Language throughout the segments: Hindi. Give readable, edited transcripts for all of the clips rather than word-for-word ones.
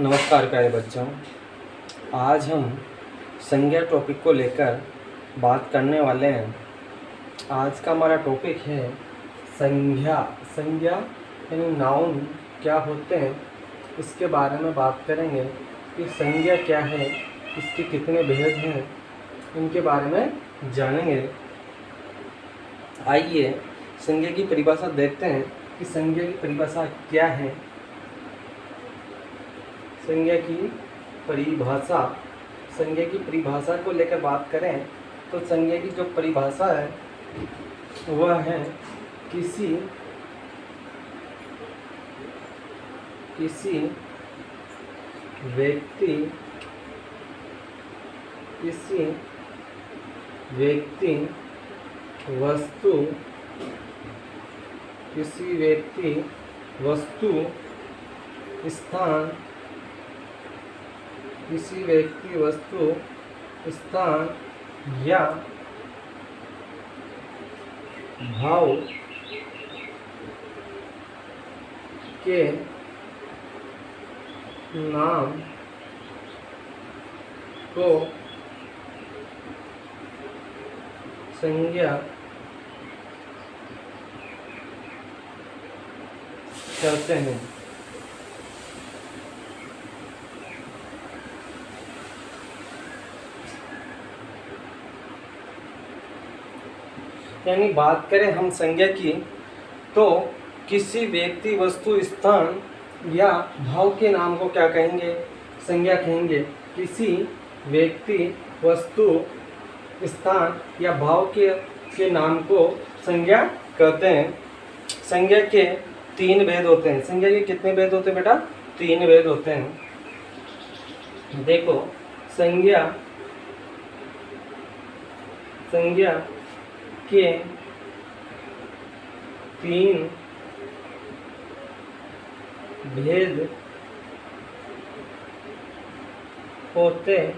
नमस्कार प्यारे बच्चों, आज हम संज्ञा टॉपिक को लेकर बात करने वाले हैं। आज का हमारा टॉपिक है संज्ञा। संज्ञा यानी नाउन क्या होते हैं, इसके बारे में बात करेंगे कि संज्ञा क्या है, इसके कितने भेद हैं, इनके बारे में जानेंगे। आइए संज्ञा की परिभाषा देखते हैं कि संज्ञा की परिभाषा क्या है। संज्ञा की परिभाषा को लेकर बात करें तो संज्ञा की जो परिभाषा है वह है किसी व्यक्ति वस्तु स्थान या भाव के नाम को संज्ञा कहते हैं। यानी बात करें हम संज्ञा की तो किसी व्यक्ति वस्तु स्थान या भाव के नाम को क्या कहेंगे, संज्ञा कहेंगे। किसी व्यक्ति वस्तु स्थान या भाव के नाम को संज्ञा कहते हैं। संज्ञा के 3 भेद होते हैं। संज्ञा के कितने भेद होते हैं बेटा? 3 भेद होते हैं। देखो, संज्ञा के 3 भेद होते हैं।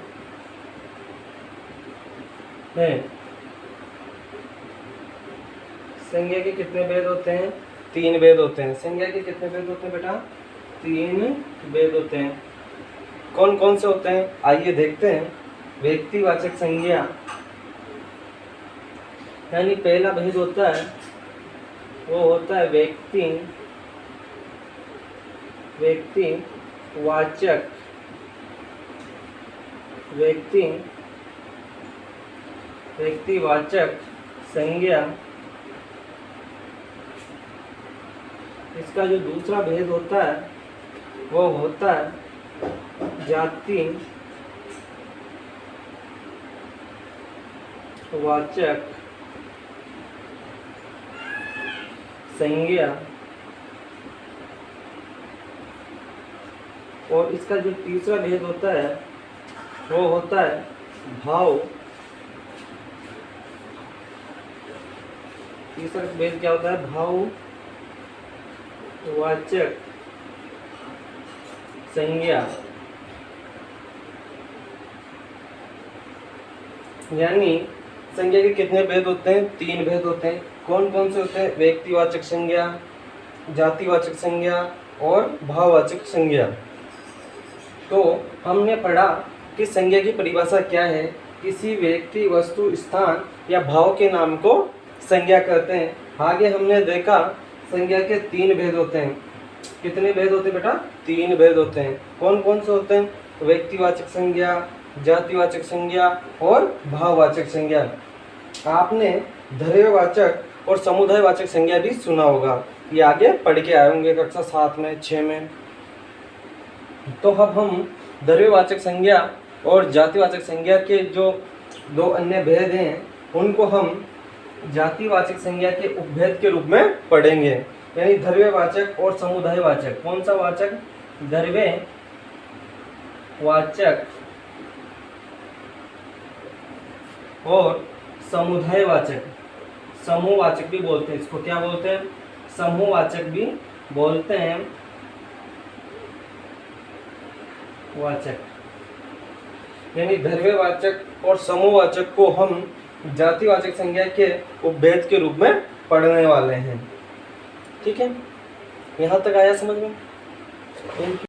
संज्ञा के कितने भेद होते हैं? 3 भेद होते हैं। संज्ञा के कितने भेद होते हैं बेटा? 3 भेद होते हैं। कौन कौन से होते हैं आइए देखते हैं। व्यक्तिवाचक संज्ञा यानी पहला भेद होता है वो होता है व्यक्तिवाचक संज्ञा। इसका जो दूसरा भेद होता है वो होता है जातिवाचक संज्ञा। और इसका जो तीसरा भेद होता है वो होता है तीसरा भेद क्या होता है? भाववाचक संज्ञा। यानी संज्ञा के कितने भेद होते हैं? 3 भेद होते हैं। कौन कौन से होते हैं? व्यक्तिवाचक संज्ञा, जातिवाचक संज्ञा और भाववाचक संज्ञा। तो हमने पढ़ा कि संज्ञा की परिभाषा क्या है। किसी व्यक्ति वस्तु स्थान या भाव के नाम को संज्ञा कहते हैं। आगे हमने देखा संज्ञा के 3 भेद होते हैं। कितने भेद होते हैं बेटा? 3 भेद होते हैं। कौन कौन से होते हैं? व्यक्तिवाचक संज्ञा, जातिवाचक संज्ञा और भाववाचक संज्ञा। आपने द्रव्यवाचक और समुदायवाचक संज्ञा भी सुना होगा। ये आगे पढ़ के आए होंगे कक्षा 7 में 6 में। तो अब हम द्रव्यवाचक संज्ञा और जातिवाचक संज्ञा के जो 2 अन्य भेद हैं उनको हम जातिवाचक संज्ञा के उपभेद के रूप में पढ़ेंगे। यानी द्रव्यवाचक और समुदायवाचक। कौन सा वाचक? द्रव्यवाचक और समुदायवाचक। समूहवाचक भी बोलते हैं इसको। क्या बोलते हैं? समूहवाचक भी बोलते हैं। वाचक यानी द्रव्यवाचक और समूहवाचक को हम जातिवाचक संज्ञा के उपभेद के रूप में पढ़ने वाले हैं। ठीक है, यहाँ तक आया समझ में?